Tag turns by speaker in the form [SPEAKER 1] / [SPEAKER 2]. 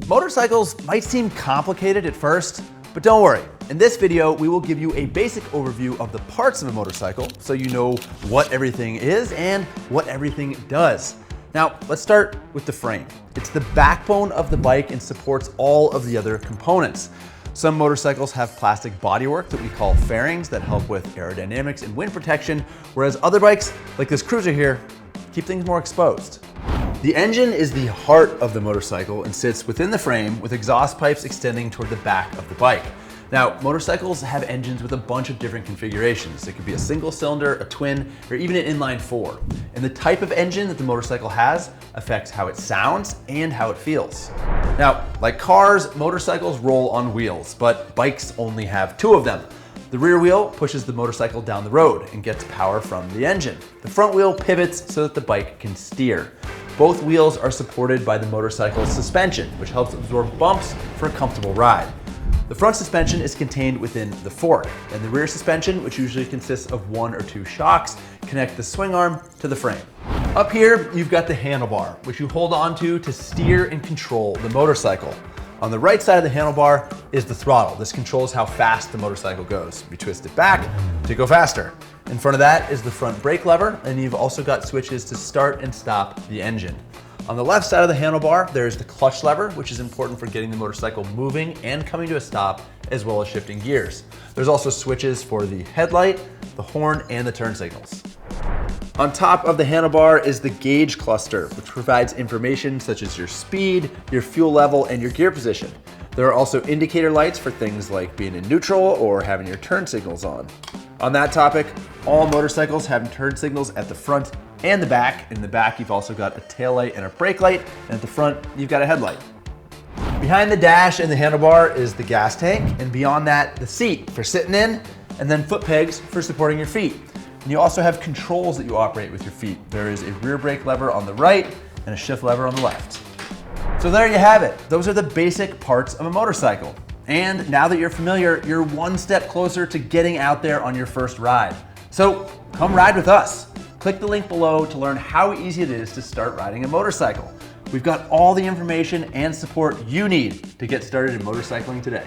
[SPEAKER 1] Motorcycles might seem complicated at first, but don't worry. In this video, we will give you a basic overview of the parts of a motorcycle so you know what everything is and what everything does. Now, let's start with the frame. It's the backbone of the bike and supports all of the other components. Some motorcycles have plastic bodywork that we call fairings that help with aerodynamics and wind protection, whereas other bikes, like this cruiser here, keep things more exposed. The engine is the heart of the motorcycle and sits within the frame with exhaust pipes extending toward the back of the bike. Now, motorcycles have engines with a bunch of different configurations. It could be a single cylinder, a twin, or even an inline four. And the type of engine that the motorcycle has affects how it sounds and how it feels. Now, like cars, motorcycles roll on wheels, but bikes only have two of them. The rear wheel pushes the motorcycle down the road and gets power from the engine. The front wheel pivots so that the bike can steer. Both wheels are supported by the motorcycle's suspension, which helps absorb bumps for a comfortable ride. The front suspension is contained within the fork, and the rear suspension, which usually consists of one or two shocks, connect the swing arm to the frame. Up here, you've got the handlebar, which you hold onto to steer and control the motorcycle. On the right side of the handlebar is the throttle. This controls how fast the motorcycle goes. You twist it back to go faster. In front of that is the front brake lever, and you've also got switches to start and stop the engine. On the left side of the handlebar, there's the clutch lever, which is important for getting the motorcycle moving and coming to a stop, as well as shifting gears. There's also switches for the headlight, the horn, and the turn signals. On top of the handlebar is the gauge cluster, which provides information such as your speed, your fuel level, and your gear position. There are also indicator lights for things like being in neutral or having your turn signals on. On that topic, all motorcycles have turn signals at the front and the back. In the back, you've also got a tail light and a brake light, and at the front, you've got a headlight. Behind the dash and the handlebar is the gas tank, and beyond that, the seat for sitting in, and then foot pegs for supporting your feet. And you also have controls that you operate with your feet. There is a rear brake lever on the right and a shift lever on the left. So there you have it. Those are the basic parts of a motorcycle. And now that you're familiar, you're one step closer to getting out there on your first ride. So come ride with us. Click the link below to learn how easy it is to start riding a motorcycle. We've got all the information and support you need to get started in motorcycling today.